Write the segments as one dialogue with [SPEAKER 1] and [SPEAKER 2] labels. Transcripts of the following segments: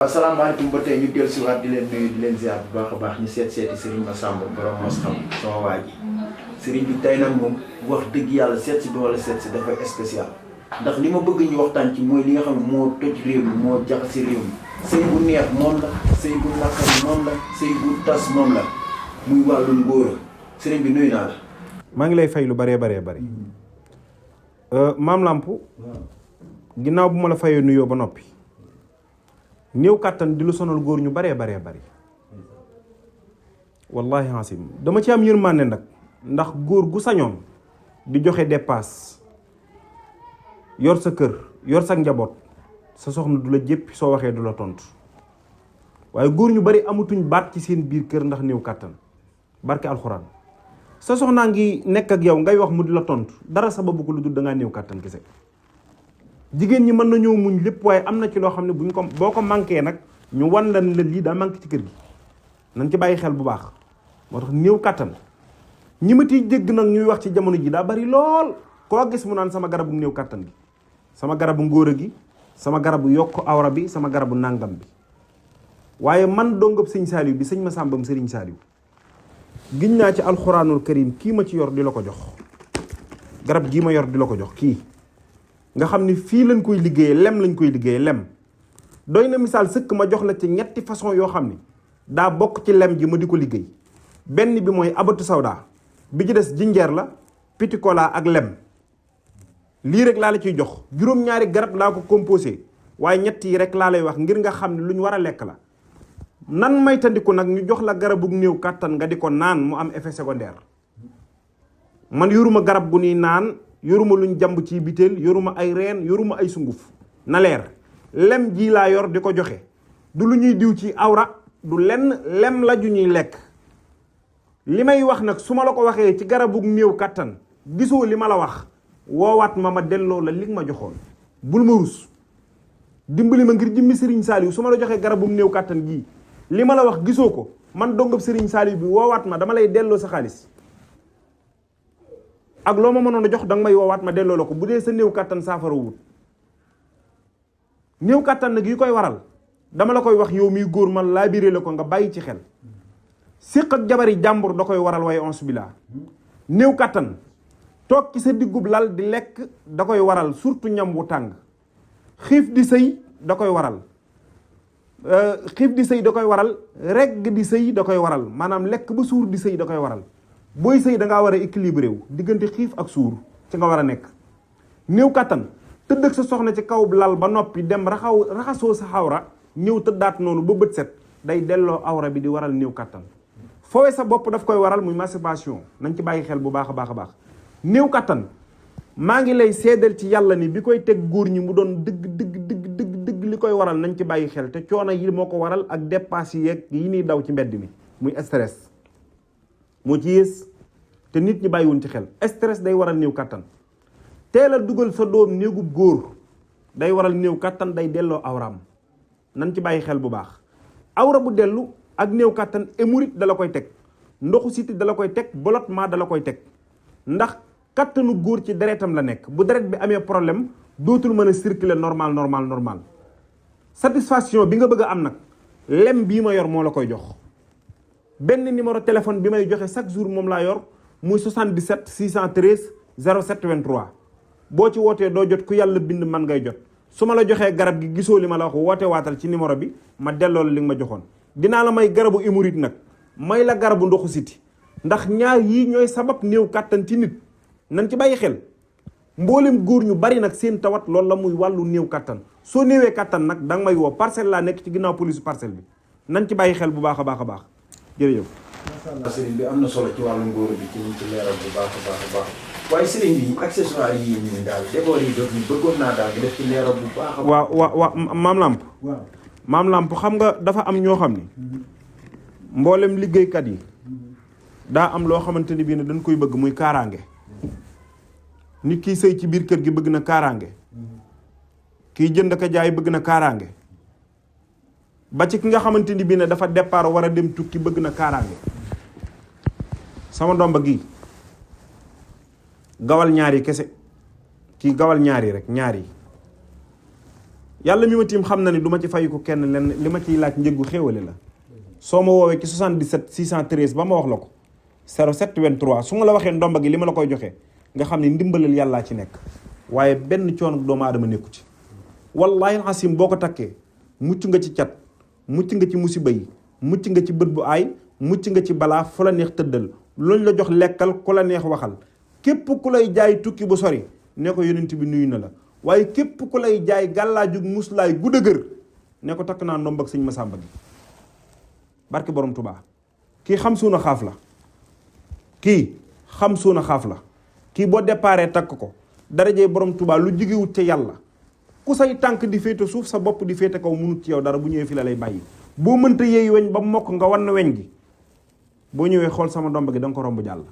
[SPEAKER 1] asalaamaaleykum ba tey ñu del si waat di leen nuyu di leen ziar bu baax a baax ñu seeti Serigne Massamba borom mos xam sama waa ji Serigne bi tey nag moom wax dëgg yàlla seet si bi wala seet si dafa spécial ndax li ma bëgg ñu waxtaan ci mooy li nga xam ne moo toj réew mi moo jaxase réew mi sëy bu neex moom la sëy bu naqari moom la sëy bu tas moom la muy wàllu ngóora Serigne bi nuyu naa la.
[SPEAKER 2] maa ngi lay fay lu bëree bëri maam Lamp ginnaaw bu ma la fayee nuyoo ba noppi néew kàttan di lu sonal góor ñu baree bëri wallahi hasim dama ci am yërmande nag ndax góor gu sañoon di joxe dépasse yor sa kër yor sa njaboot sa soxna du la jéppi soo waxee du la tontu waaye góor ñu bari amatuñ baat ci seen biir kër ndax néew kàttan barke alxuraan sa soxnaa ngi nekk ak yow ngay wax mu di la tontu dara sababu ko lu dul dangaa néew kàttan kese jigéen ñi mën nañoo muñ lépp waaye am na ci loo xam ne buñ ko boo ko manqué nag ñu wan lan la lii daa manqué ci kër gi nañ ci bàyyi xel bu baax moo tax néew kàttan ñi ma tiy dégg nag ñuy wax ci jamono ji daa bari lool koo gis mu naan sama garabu néew kàttan gi sama garabu ngóora gi sama garabu yokk awra bi sama garabu nàngam bi waaye man dongab sëñ Saaliw bi sëñ Masambam sëriñ Saaliw giñ naa ci alxuraanul karim kii ma ci yor di la ko jox garab gii ma yor di la ko jox kii nga xam ni fii lañ koy liggéeyee lem lañ koy liggéeyee lem doy na misaal sëkk ma jox la ci ñetti façon yoo xam ni daa bokk ci lem ji ma di ko liggéey benn bi mooy abatu sawda bi ci des jinjeer la pitikola ak lem lii rek laa la ciy jox juróom-ñaari garab laa ko composé waaye ñett yi rek laa lay wax ngir nga xam ne lu ñu war a lekk la nan may tandiku nag ñu jox la garabu néew kàttan nga di ko naan mu am effet secondaire man yoruma garab gu nuy naan yoruma luñ jàmb ci biteel yoruma ay reen yoruma ay sunguf na leer lem jii laa yor di ko joxe du lu ñuy diw ci awra du lenn lem la ju ñuy lekk li may wax nag su ma la ko waxee ci garabu néew kàttan gisoo li ma la wax woowaat ma delloo la li ma joxoon bul ma rus dimbali ma ngir jëmmi Serigne Saliou su ma la joxee garabu néew kàttan gii li ma la wax gisoo ko man dongab Serigne Saliou bi woowaat ma dama lay delloo sa xaalis ak loo ma mënoon a jox danga may woowaat ma delloo la ko bu dee sa néew kàttan saafara wut néew kàttan nag yi koy waral dama la koy wax yow miy góor man laa biré la ko nga bàyyi ci xel séq ak jabari jàmbur da koy waral waaye ons billah néew kàttan toog ci sa diggub lal di lekk da koy waral surtout ñam wu tàng xiif di sëy da koy waral xiif di sëy da koy waral regg di sëy da koy waral maanaam lekk ba suur di sëy da koy waral booy sëy da ngaa war a équilibré wu diggante xiif ak suur ci nga war a nekk néew kàttan tëdd ak sa soxna ci kaw lal ba noppi dem raxasoo sa xawra ñëw tëddaat noonu ba bët set day delloo awra bi di waral néew kàttan foowe sa bopp daf koy waral muy masturbation nañ ci bàyyi xel bu baax a baax a baax néew kàttan maa ngi lay seedal ci yàlla ni bi koy teg góor ñi mu doon dëgg li koy waral nañ ci bàyyi xel te coono yi moo ko waral ak dépasse yi yeeg yi ñuy daw ci mbedd mi muy stress moo ci yées te nit ñi bàyyiwuñ ci xel stress day waral néew kàttan teel a dugal sa doom néegub góor day waral néew kàttan day delloo awraam nan ci bàyyi xel bu baax awra bu dellu ak néew kàttan hémorroïde dala koy teg ndoxu siti dala koy teg ballottement dala koy teg ndax kàttanu góor ci deretam la nekk bu deret bi amee problème dootul mën a circuler normal satisfaction bi nga bëgg a am nag lem bii ma yor moo la koy jox benn numéro téléphone bi may joxe chaque jour moom laa yor muy 77 613 07 23 boo ci wootee doo jot ku yàlla bind man ngay jot su ma la joxee garab gi gisoo li ma la wax woote waatal ci numéro bi ma delloo la li nga ma joxoon dinaa la may garabu hémorroïde nag may la garabu ndoxu siti ndax ñaar yii ñooy sabab néew kàttan ci nit nañ ci bàyyi xel mboolem góor ñu bari nag seen tawat loolu la muy wàllu néew kàttan soo néewee kàttan nag danga may woo parcelle laa nekk ci ginnaaw police parcelle bi nañ ci bàyyi xel bu baax a baax jërëjëf.
[SPEAKER 1] macha allah sëriñ bi am na solo ci wàllu ngóor bi ci ñu ci leeral bu baax a baax waaye sëriñ bi accessoire yi ñu daal déboor yi dootu ñu bëggoon naa daal di def ci leeral bu baax a baax.
[SPEAKER 2] waaw maam Lamp.
[SPEAKER 1] waaw
[SPEAKER 2] maam Lamp xam nga dafa am ñoo xam ni mboolem liggéeykat yi daa am loo xamante ni bii ne dañ koy bëgg muy kaaraange nit kiy sëy ci biir kër gi bëgg na kaaraange kiy jënd ka jaay bëgg na kaaraange ba ci ki nga xamante ni bii ne dafa départ war a dem tukki bëgg na kaaraange sama ndomba gi gawal ñaari kese kii gawal ñaari rek ñaari yàlla mi ma tiim xam na ni du ma ci fay ko kenn lenn li ma ciy laaj njëggu xéewale la soo ma woowee ci 77 613 ba ma wax la ko 0723 su ma la waxee ndomba gi li ma la koy joxe nga xam ne ndimbalal yàllaa ci nekk waaye benn coono doomu aadama nekku ci wallahi alxasim boo ko takkee mucc nga ci cat mucc nga ci musiba yi mucc nga ci bët bu aay mucc nga ci balaa fu la neex tëddal loolu la jox lekkal ku la neex waxal képp ku lay jaay tukki bu sori ne ko yonent bi nuyu na la waaye képp ku lay jaay gàllaajug muslaay gu dëgër ne ko takk naa ndomb ak sëñ Masamba gi barki borom Tuubaa kii xam suuna xaaf la kii xam suuna xaaf la kii boo déparé takk ko darajee borom Tuubaa lu jigewut ca yàlla ku say tànk di féete suuf sa bopp di féete kaw munut ci yow dara bu ñëwee fi la lay bàyyi boo mënta yeey weñ ba mokk nga wan weñ gi boo ñëwee xool sama ndomb gi da nga ko romb jàll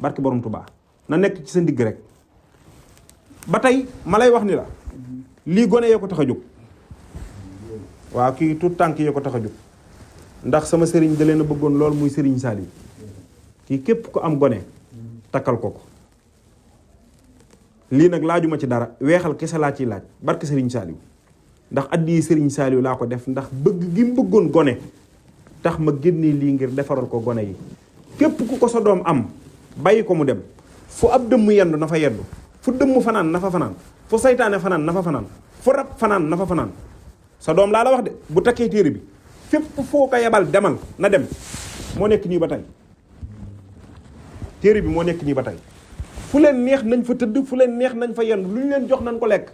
[SPEAKER 2] barki borom Tuubaa na nekk ci sa ndigg rek ba tey ma lay wax ni la lii gone yee ko tax a jóg waaw kii tout tànk yee ko tax a jóg ndax sama sëriñ da leen a bëggoon lool muy sëriñ Saliou kii képp ko am gone takkal ko lii nag laajuma ci dara weexal kese laa ciy laaj barke sëriñ Saliou ndax addi yi sëriñ Saliou laa ko def ndax bëgg gi mu bëggoon gone tax ma génnee lii ngir defaral ko gone yi képp ku ko sa doom am bàyyi ko mu dem fu ab dëmm yendu na fa yendu fu dëmm fanaan na fa fanaan fu saytaane fanaan na fa fanaan fu rab fanaan na fa fanaan sa doom laa la wax de bu takkee téere bi fépp foo ko yebal demal na dem moo nekk nii ba tey téere bi moo nekk nii ba tey fu leen neex nañ fa tëdd fu leen neex nañ fa yendu lu ñu leen jox nañ ko lekk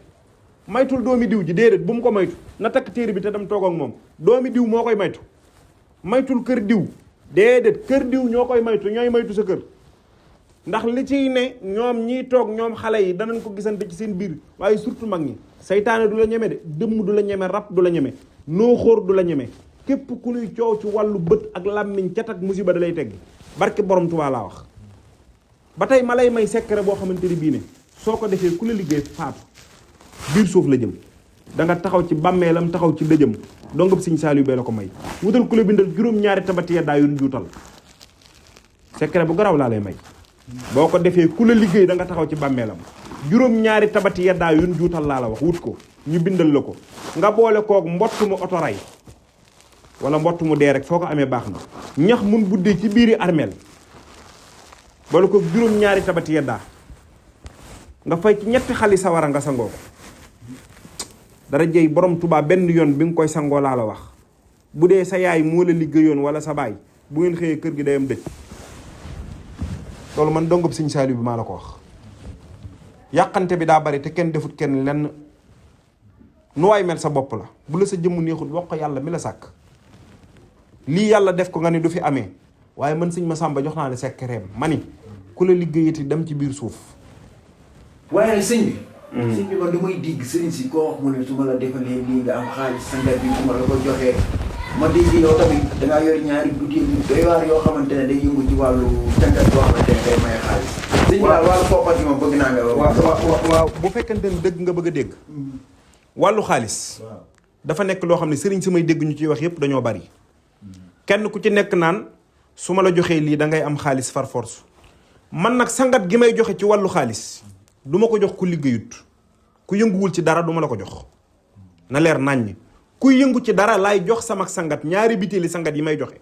[SPEAKER 2] maytul doomi diw ji déedéet bu mu ko maytu na takk téere bi te dem toog ak moom doomi diw moo koy maytu maytul kër diw déedéet kër diw ñoo koy maytu ñooy maytu sa kër ndax li ciy ne ñoom ñiy toog ñoom xale yi danañ ko gisante ci seen biir waaye surtout mag ñi saytaane du la ñeme de dëmm du la ñeme rab du la ñeme nooxóor du la ñeme képp ku luy coow ci wàllu bët ak làmmiñ cat ak musiba da lay teggi barke borom Tuubaa laa wax ba tey ma lay may secret boo xamante ni bii ne soo ko defee ku la liggéey faatu biir suuf la jëm da nga taxaw ci bàmmeelam taxaw ci dëjëm dongab Sëñ Saaliw bee la ko may wutal ku la bindal juróom-ñaari tabati ya daa yun juutal secret bu garaw laa lay may boo ko defee ku la liggéey da nga taxaw ci bàmmeelam juróom-ñaari tabati ya daa yun juutal laa la wax wut ko ñu bindal la ko nga boole koog mbott mu otoray wala mbott mu dee rek foo ko amee baax na ñax mun buddee ci biiri armeel boole koog juróom-ñaari tabati ya daa nga fay ci ñetti xali sawara nga sangoo ko dara jëy borom Tuubaa benn yoon bi nga koy sangoo laa la wax bu dee sa yaay moo la liggéeyoon wala sa baay bu ngeen xëyee kër gi day am dëj loolu man dongab Sëñ Saaliw bi maa la ko wax yàqante bi daa bari te kenn defut kenn lenn nu waay mel sa bopp la bu la sa jëmm neexut wax ko yàlla mi la sàkk lii yàlla def ko nga ni du fi amee waaye man Sëñ Masamba jox naa la sekkereem ma ni ku la liggéeyati dem ci biir suuf
[SPEAKER 1] waaye sëñ bi sëñ bi man damay digg sëriñ si koo wax mu ne su ma la defalee lii nga am xaalis sangat bi bu ma la ko joxee ma dégg yow tamit dangaa yor ñaari butéel yu doy waar yoo xamante ne day yëngu ci wàllu cangat boo xamante ne day may xaalis sëñ bi daal wàllu foofa ci moom bëgg naa nga
[SPEAKER 2] waaw bu fekkente ne dëgg nga bëgg a dégg wàllu xaalis dafa nekk loo xam ne sëriñ samay dégg ñu ciy wax yépp dañoo bari kenn ku ci nekk naan su ma la joxee lii da ngay am xaalis far force man nag sangat gi may joxe ci wàllu xaalis du ma ko jox ku liggéeyut ku yënguwul ci dara du ma la ko jox na leer naññ ku yëngu ci dara laay jox sama sangat ñaari bitéeli sangat yi may joxe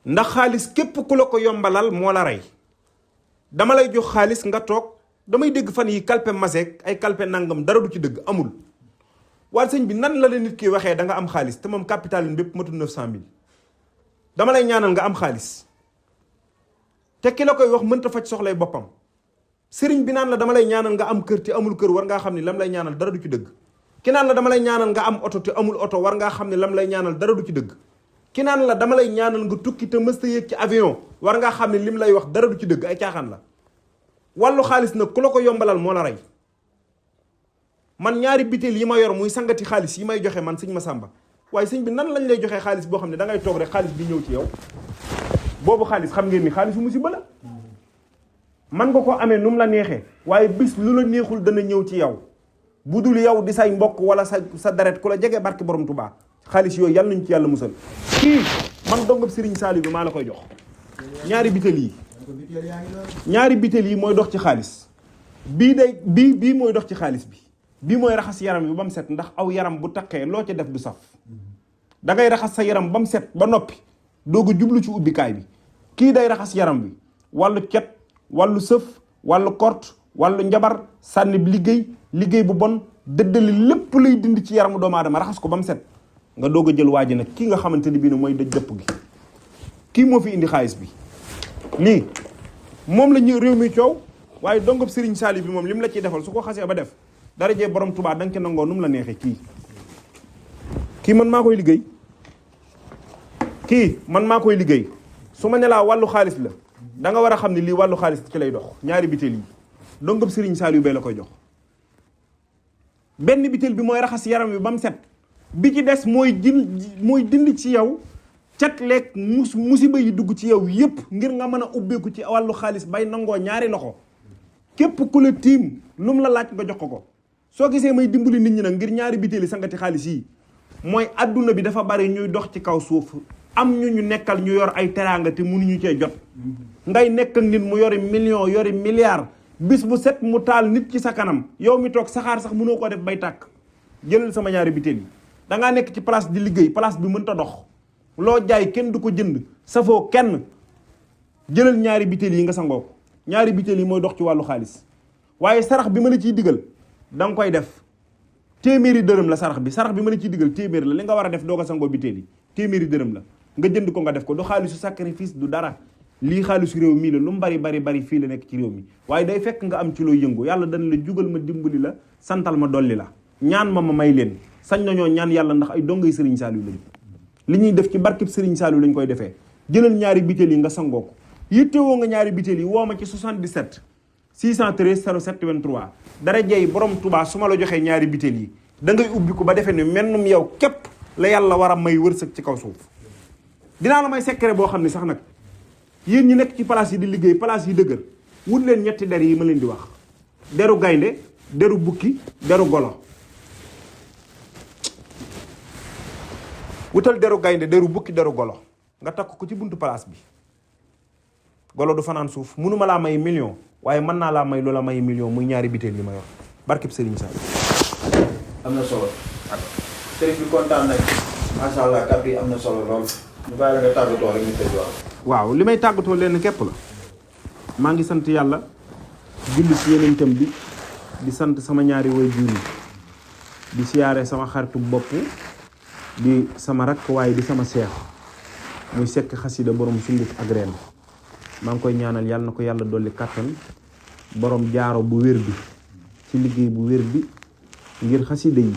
[SPEAKER 2] ndax xaalis képp ku la ko yombalal moo la rey dama lay jox xaalis nga toog damay dégg fan yi kalpe maseek ay kalpe nangam dara du ci dëgg amul waaye sëñ bi nan la la nit ki waxee da nga am xaalis te moom capital bépp matul 900 000 dama lay ñaanal nga am xaalis te ki la koy wax mënta faj soxlay boppam sëriñ bi naan la dama lay ñaanal nga am kër te amul kër war ngaa xam ne lam lay ñaanal dara du ci dëgg ki naan la dama lay ñaanal nga am oto te amul oto war ngaa xam ne lam lay ñaanal dara du ci dëgg ki naan la dama lay ñaanal nga tukki te mësta yéeg ci avion war ngaa xam ne lim lay wax dara du ci dëgg ay caaxaan la wàllu xaalis nag ku la ko yombalal moo la rey man ñaari bitéel yi ma yor muy sangati xaalis yi may joxe man Sëñ Masamba waaye sëñ bi nan lañ lay joxee xaalis boo xam ne da ngay toog rek xaalis bi ñëw ci yow boobu xaalis xam ngeen ni xaalisu musiba la man nga ko amee nu mu la neexee waaye bis lu la neexul dana ñëw ci yow bu dul yow di say mbokk wala sa deret ku la jege barke borom Tuubaa xaalis yooyu yàlla nañu ci yàlla musal kii man dongab Sëriñ Saaliw bi maa la koy jox ñaari bitéel yi mooy dox ci xaalis bii mooy dox ci xaalis bi bii mooy raxas yaram bi ba mu set ndax aw yaram bu taqee loo ca def du saf da ngay raxas sa yaram ba mu set ba noppi doog a jublu ci ubbikaay bi. kii day raxas yaram bi wàllu cet wàllu sëf wàllu kort wàllu njabar sànni liggéey bu bon dëddali lépp lay dindi ci yaramu doomu aadama raxas ko ba mu set nga doog a jël waa ji nag kii nga xamante ni bii ne mooy dëj dëpp gi kii moo fi indi xaalis bi lii moom la ñu réew mi coow waaye dongob Serigne Saliou bi moom li mu la ciy defal su ko xasee ba def dara jee borom Tuubaa da nga ca nangoo nu mu la neexee kii man maa koy liggéey su ma ne laa wàllu xaalis la da nga war a xam ne lii wàllu xaalis ci lay dox ñaari bitéel yi dongob Serigne Saliou bay la koy jox benn bitéel bi mooy raxas yaram bi ba mu set bi ci des mooy dindi ci yow cat leeg musiba yi dugg ci yow yépp ngir nga mën a ubbeeku ci wàllu xaalis bay nangoo ñaari loxo képp ku la tiim lu mu la laaj nga jox ko soo gisee may dimbali nit ñi nag ngir ñaari bitéeli sangati xaalis yi mooy adduna bi dafa bari ñuy dox ci kaw suuf am ñu nekkal ñu yor ay teraanga te mënuñu cee jot ngay nekk ak nit mu yori million yori milliard bis bu set mu taal nit ci sa kanam yow mi toog saxaar sax mënoo koo def bay tàkk jëlal sama ñaari bitéel yi dangaa nekk ci place di liggéey place bi mënta dox loo jaay kenn du ko jënd safoo kenn jëlal ñaari bitéel yi nga sangoo ko ñaari bitéel yi mooy dox ci wàllu xaalis waaye sarax bi ma la ciy digal da nga koy def téeméeri dërëm la sarax bi ma la ciy digal téeméeri la li nga war a def doo ko sangoo bitéel yi téeméeri dërëm la nga jënd ko nga def ko du xaalisu sacrifice du dara lii xaalisu réew mii la lu mu bari fii la nekk ci réew mi waaye day fekk nga am ci looy yëngu yàlla dana la jugal ma dimbali la santal ma dolli la ñaan ma may leen sañ nañoo ñaan yàlla ndax ay dongay Serigne Saliou lañu li ñuy def ci barkeb Serigne Saliou lañ koy defee jëlal ñaari bitéel yi nga sangoo ko yittewoo nga ñaari bitéel yi woo ma ci 77 613 07 23 dara jeey borom Touba su ma la joxee ñaari bitéel yi da ngay ubbi ko ba defee ni mennum yow képp la yàlla war a may wërsëg ci kaw suuf dinaa la may secret boo xam ne sax nag yéen ñi nekk ci place yi di liggéey place yi dëgër wut leen ñetti der yi ma leen di wax deru gaynde deru bukki deru golo wutal deru gaynde deru bukki deru golo nga takk ko ci buntu place bi golo du fanaan suuf mënuma laa may million waaye mën naa laa may loola may million muy ñaari bitéel yi ma yor barkeb Serigne Saliou
[SPEAKER 1] am na solo sëriñ bi kontaan nañ macha allah kàddu yi am na solo lool ñu bàyyi la nga tàggatoo rek ñu tëj
[SPEAKER 2] waaw li may tàggatoo leen képp la maa ngi sant yàlla julli ci yenentam bi di sant sama ñaari waajur yi di siyaare sama xaritu bopp di sama rakk waaye di sama seex muy sekk xasida borom sunguf ak reen maa ngi koy ñaanal yàlla na ko yàlla dolli kàttan borom jaaro bu wér bi ci liggéey bu wér bi ngir xasida yi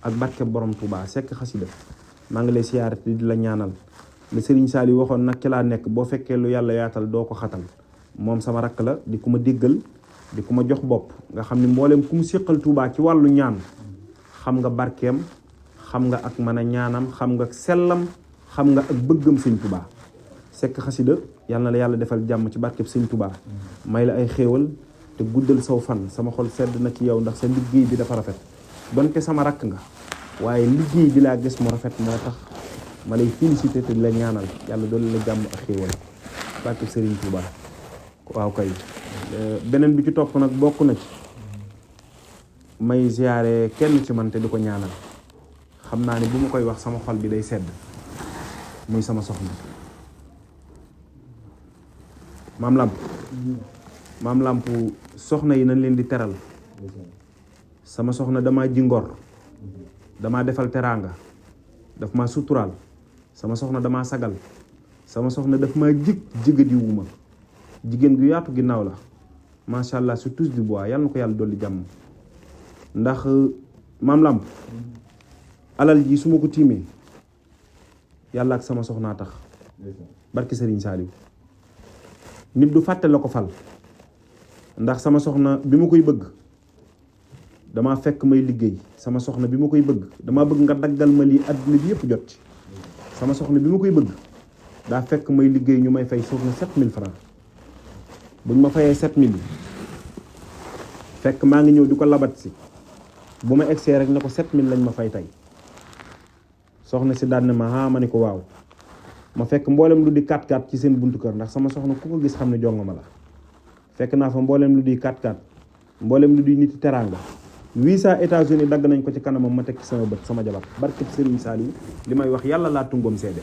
[SPEAKER 2] ak barke borom Touba sekk xasida maa ngi lay siyaare te di la ñaanal le Serigne Saliou waxoon nag ci laa nekk boo fekkee lu yàlla yaatal doo ko xatal moom sama rakk la di ku ma déggal di ku ma jox bopp nga xam ne mboolem ku mu séqal Touba ci wàllu ñaan xam nga barkeem xam nga ak mën a ñaanam xam nga sellam xam nga ak bëggam sëñ Touba sekk xasida yal na la yàlla defal jàmm ci barkeb sëñ Touba may la ay xéewal te guddal saw fan sama xol sedd na ci yow ndax sa liggéey bi dafa rafet donte sama rakk nga waaye liggéey bi laa gis mu rafet moo tax ma lay félicité te di la ñaanal yàlla doon la jàmm ak xéewal barkeb Serigne Touba waaw kay beneen bi ci topp nag bokk na ci may ziyaare kenn ci man te di ko ñaanal xam naa ne bu ma koy wax sama xol bi day sedd muy sama soxna maam làmp soxna yi nañ leen di teral sama soxna damaa ji ngor damaa defal teraanga daf ma suturaal sama soxna damaa sagal sama soxna daf maa jigadi wuma jigéen gu yaatu ginnaaw la macha allah su tous du bois yàlla na ko yàlla dolli jàmm ndax maam làmp alal ji su ma ko tiimee yàlla ak sama soxnaa tax barki Serigne Saliou nit du fàtte la ko fal ndax sama soxna bi ma koy bëgg damaa fekk may liggéey sama soxna bi ma koy bëgg damaa bëgg nga daggal ma lii àdduna bi yëpp jot ci sama soxna bi ma koy bëgg daa fekk may liggéey ñu may fay soxna 7000 francs buñ ma fayee 7000 fekk maa ngi ñëw di ko labat si bu ma egsee rek ne ko 7000 lañ ma fay tey soxna si daan ne ma ma ne ko waaw ma fekk mboolem lu di 4x4 ci seen buntu kër ndax sama soxna ku ko gis xam ne jongoma la fekk naa fa mboolem lu di 4x4 mboolem lu di niti teraanga visa États-Unis dagg nañ ko ci kanamam ma teg ci sama bët sama jabar barkeb Serigne Saliou li may wax yàlla laa tungoom seede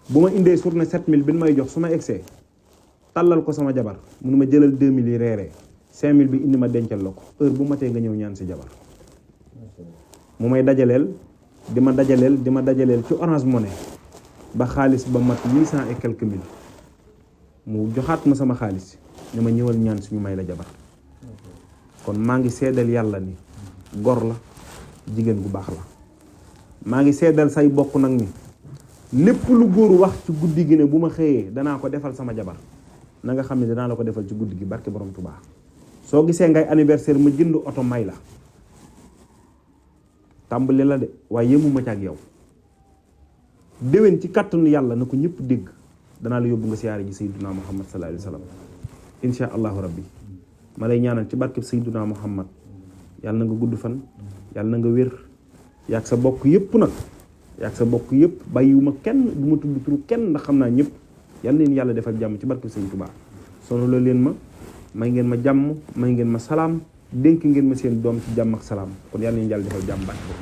[SPEAKER 2] bu ma indee journée 7000 bi may jox su ma egsee tàllal ko sama jabar munu ma jëlal 2000 yi reeree 5000 bi indi ma dencal la ko heure bu matee nga ñëw ñaan si jabar mu may dajaleel di ma dajaleel ci Orange Money ba xaalis ba mat 800 et quelques mille mu joxaat ma sama xaalis ne ma ñëwal ñaan suñu may la jabar kon maa ngi seedal yàlla ni gor la jigéen gu baax la maa ngi seedal say bokk nag ni lépp lu góor wax ci guddi gi ne bu ma xëyee danaa ko defal sama jabar na nga xam ne danaa la ko defal ci guddi gi barke borom Tuubaa soo gisee ngay anniversaire ma jënd oto may la tàmbali la de waaye yemuma ci ak yow déwén ci kàttanu yàlla na ko ñëpp dégg danaa la yóbbu nga siyaare ji sayyiduna Muhammad sallallahu alayhi wa sallam insha allahu rabbi ma lay ñaanal ci barkeb sayyiduna Muhammad yàlla na nga gudd fan yàlla na nga wér yaag sa bokk yëpp nag yaag sa bokk yëpp bàyyiwuma kenn du ma tudd turu kenn ndax xam naa ñëpp yal na leen yàlla defal jàmm ci barkeb Sëñ Tuubaa sonal leen ma may ngeen ma jàmm may ngeen ma salaam dénk ngeen ma seen doom ci jàmm ak salaam kon yal na leen yàlla defal jàmm barke